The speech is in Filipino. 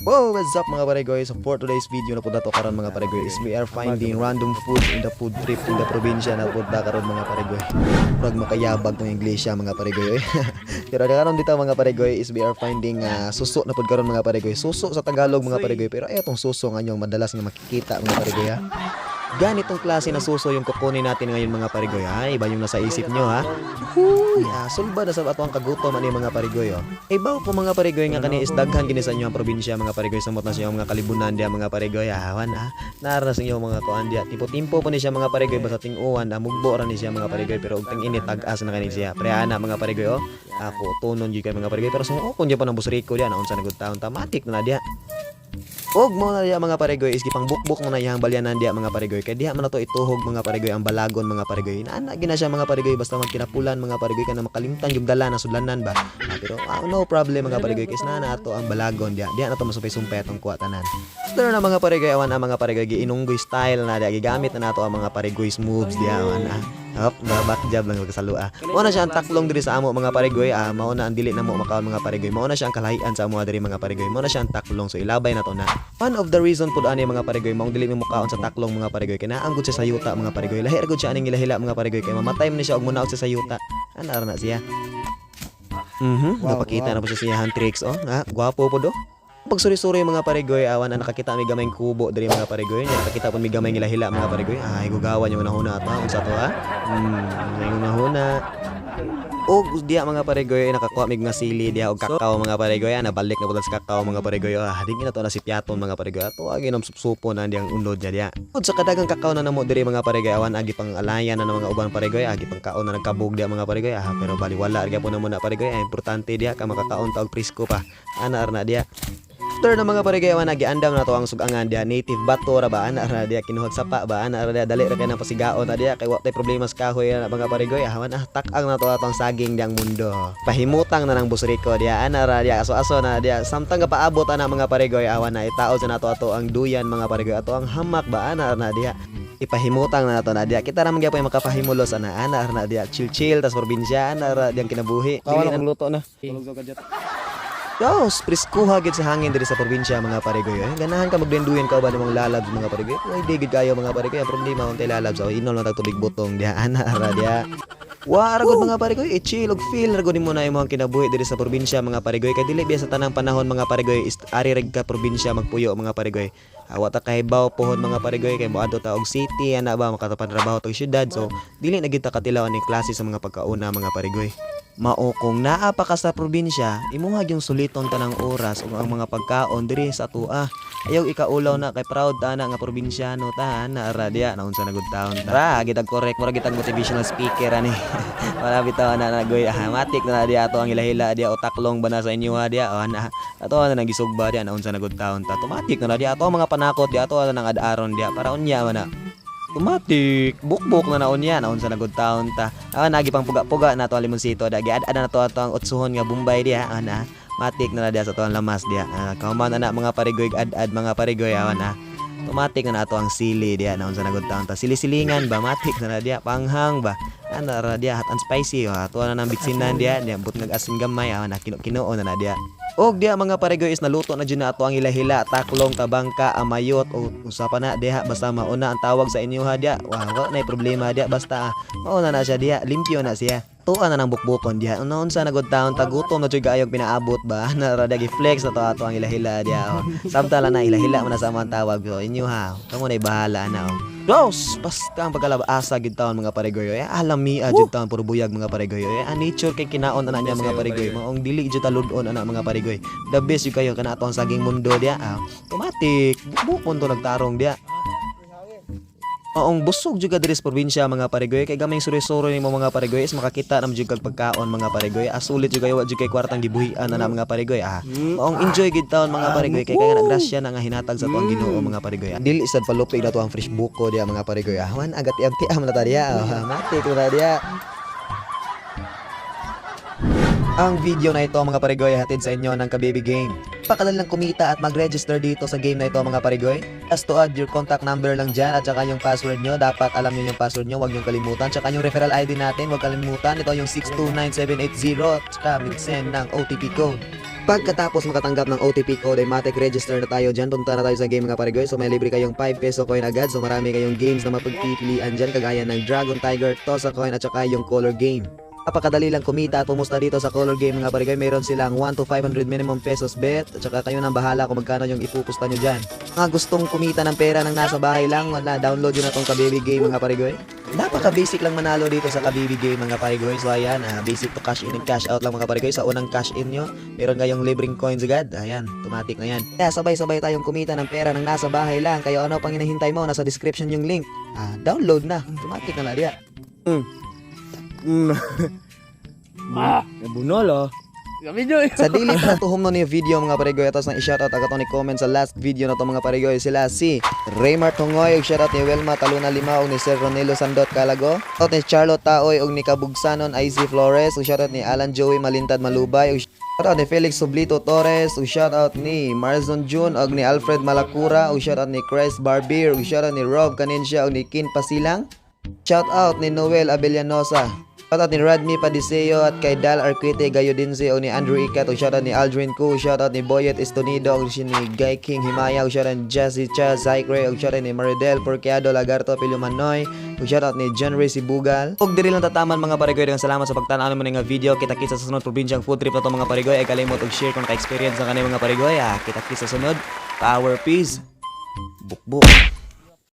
Wow, what's up mga paregoy? So for today's video na po dato karon mga paregoy is we are finding random food in the food trip in the probinsya na po karon mga paregoy. Murag makayabag tong Inglesya mga paregoy. Pero karon dito mga paregoy is we are finding suso na po karon mga paregoy. Suso sa Tagalog mga paregoy, pero ay itong suso nga yung madalas nga makikita mga paregoy ha. Ganitong klase na suso yung kukunin natin ngayon mga paregoy ha. Iba yung nasa isip nyo ha. Huy, sulba na sa ato ang kagutom ani mga paregoy oh. Ibaw po mga paregoy nga kani is daghan kini sa inyo ang probinsya mga paregoy samot na siya mga kalibunan dia mga paregoy awan naras inyo mga kuan dia tipo-timpo po ni siya mga paregoy basta ting-uwan mugbo ra ni siya mga paregoy pero ug ting init tag-as na kani siya. Pre ana mga paregoy oh. Ako tunon gyud kay mga paregoy pero sungokon dia pa nang busriko dia naunsa na gud taon tamatik na dia. Og mo na diya mga paregoy is gipang bukbuk mo na iyang balyanan diya mga paregoy kay diha man na to ituhog mga paregoy ang balagon mga paregoy ana gina siya mga paregoy basta magkinapulan mga paregoy kana makalimtan yung dala na sudlanan ba pero no problem mga paregoy kay na ato ang balagon diya na to masumpay-sumpay atong kuha tanan pero na mga paregoy awan mga paregoy giinunggoy style na diya gigamit na nato ang mga paregoy moves diya awan hop back jab lang kasalua mo na siya ang taklong diri sa amo mga paregoy mao na ang dili na mo makaon mga paregoy mao na siya ang kalahian sa amo diri mga paregoy mo na siya ang taklong so ilabay na to na one of the reason pud ani mga paregoy mao dili mo makaon sa taklong mga paregoy kay naang gud siya sa yuta mga paregoy lahi gud siya aning ilahila mga paregoy kay mamatay man siya og munaog sa yuta ana ra na siya napakita na po siya siya tricks oh gwapo po do pag suri-suri mga paregoy awan na nakakita mi gamay kubo diri mga paregoy nya nakakita pud mi gamay ngilahila mga paregoy gugawan yung nahuna ata unsa to yung nahuna og diya mga paregoy nakakuha mig nga sili diya og kakao mga paregoy nabalik na pud sa kakao mga paregoy dingin na to na si piaton mga paregoy ato agi nam supsupo na diyang unod niya diya ud sa kadagang kakao na namo diri mga paregoy awan agi pang alayan na ng mga ubang paregoy agi pang kaon na nagkabog diya mga paregoy pero bali wala agi po na muna paregoy importante diya ka makakaon ta og presko pa ana na diya after na mga paregoy awan nagiandam na to ang sugangan dia native bato ra ba ana ra dia kinuhag sapa ba ana ra dia dali ra kay nang pasigaon na dia kay wa tay problema sa kahoy na mga paregoy awan tak-ang na to atong saging diyang mundo pahimutang na nang busriko dia ana ra dia aso-aso na dia samtang paabot ana mga paregoy awan na itaod sa nato ato ang duyan mga paregoy ato ang hamak ba ana ra dia ipahimutang na nato na dia kita ra man gyapon makapahimulos ana ra dia chill tas probinsya ana ra diyang kinabuhi kawan ang luto na tulog sa gadget. Dos, priskuha gid sa hangin diri sa probinsya mga paregoy. Ganahan ka magdenduyan ka ba nimong lalabs mga paregoy? Ay di gid kayo mga paregoy. Ang problema untay lalabs inol lang tag tubig butong diha ana ra diha. Wa ragod mga paregoy, chill og feel ragod nimo na imong kinabuhi diri sa probinsya mga paregoy kay dili biya sa tanang panahon mga paregoy ari reg ka probinsya magpuyo mga paregoy. Wa ta kahibaw pohon mga paregoy kay moadto ta og city ana ba makatapan trabaho tag syudad so dili na gid ta katilaw ani klase sa mga pagkauna mga paregoy. Mao kung naa pa ka sa probinsya imuhag yung suliton tanang oras ug ang mga pagkaon diri sa atua ayaw ikaulaw na kay proud ta na nga probinsyano ta na ra diya naunsa na gud taon tara gitag correct mura gitag motivational speaker ani wala bitaw na nagoy matik na diya ato ang ilahila diya o taklong bana sa inyo diya ana ato na nagisugba diya naunsa na gud taon ta automatic na diya ato ang mga panakot diya ato na nang ad-aron diya para unya man na automatic bukbok na naon yan naon sa nagod taon ta nagi pang puga-puga na to limonsito dagi ad na to ang utsuhon nga Bombay diya ana matik na diya sa to ang lamas diya kauman ana mga paregoy ad mga paregoy na automatic na to ang sili diya naon sa nagod taon ta sili-silingan ba matik na diya panghang ba ana ra diya hot and spicy ato na nang bitsinan diya but nag-asin gamay na kino-kinoon na diya og diya mga paregoy is naluto na dyan na ato ang ilahila taklong tabangka amayot o usa pa na diha basta mauna ang tawag sa inyo ha diya wa na problema diya basta mauna na siya diya limpyo na siya tuan na nang bukbukon diya unsa na gud taon tagutom na jud gayog pinaabot ba na ra dagi flex na to ato ang ilahila diya samtala na ilahila man na sa among tawag so inyo ha kamo na bahala na Dos, basta ang pagkalabasa gid taon mga paregoy alami jud taon puro buyag mga paregoy nature kay kinaon ana niya mga paregoy maong dili jud taludon ana mga paregoy the best jud kayo kana atong saging mundo diya automatic bukon to nagtarong diya Oong busog juga diri sa probinsya mga paregoy kay gamay suri-suri nimo mga paregoy is makakita nam jud kag pagkaon mga paregoy sulit jud kayo wa jud kay kwartang gibuhian ana mga paregoy maong enjoy gid taon mga paregoy kay kaya grasya na nga hinatag sa tuang Ginoo mga paregoy dili sad palupig na to ang fresh buko diya mga paregoy wan agat tiam na ta diya matik na diya. Ang video na ito mga paregoy hatid sa inyo ng Kababy Game. Napakadali lang kumita at mag-register dito sa game na ito mga parigoy. Just to add your contact number lang dyan at saka yung password nyo. Dapat alam nyo yung password nyo, huwag nyo kalimutan. Tsaka yung referral ID natin, huwag kalimutan. Ito yung 629780 at saka mag-send ng OTP code. Pagkatapos makatanggap ng OTP code, ay matik register na tayo dyan. Punta na tayo sa game mga parigoy. So may libre kayong 5 peso coin agad. So marami kayong games na mapagpipilian dyan, kagaya ng Dragon Tiger, Tosa Coin at saka yung Color Game. Napakadali lang kumita at pumusta dito sa Color Game mga parigoy. Meron silang 1 to 500 minimum pesos bet at saka kayo nang bahala kung magkano yung ipupusta nyo dyan. Mga gustong kumita ng pera ng nasa bahay lang, wala, download yun na tong Kabibi Game mga parigoy. Napaka-basic lang manalo dito sa Kabibi Game mga parigoy. So ayan, basic to cash in and cash out lang mga parigoy. Sa unang cash in nyo, meron kayong libreng coins agad. Ayan, automatic na yan. Kaya sabay-sabay tayong kumita ng pera ng nasa bahay lang. Kaya ano pang hinahintay mo, nasa description yung link. Download na, automatic na diya. Bunol ah. Kami nyo. Sa dili pa tuhom no ni video mga parigoy, atos nang i-shoutout agato ni comment sa last video na to mga parigoy. Sila si Raymar Tongoy, ug shoutout ni Welma Taluna Lima, ug ni Sir Ronelo Sandot Calago, shoutout ni Charlotte Taoy, ug ni Kabugsanon IZ Flores, ug shoutout ni Alan Joey Malintad Malubay, ug shoutout ni Felix Sublito Torres, ug shoutout ni Marzon June, ug ni Alfred Malacura, ug shoutout ni Chris Barbier, ug shoutout ni Rob Canincia, ug ni Kin Pasilang, shoutout ni Noel Abellanosa, shoutout ni Radmi Padiseo at kay Dal Arquite Gayo Dinse o ni Andrew Ikat o shoutout ni Aldrin Ku, shoutout ni Boyet Estonido o ni Guy King Himaya o shoutout ni Jesse Cha Zycre o shoutout ni Maridel Porqueado Lagarto Pilumanoy o shoutout ni John Ray Sibugal. Huwag diri lang tataman mga parigoy, dengan salamat sa pagtanaw mo nga video. Kita-kita sa sunod probinsyang food trip na to mga parigoy. Ay kalimot og share kung ka-experience sa kanay mga parigoy. Kita-kita sa sunod. Power peace. Bukbuk.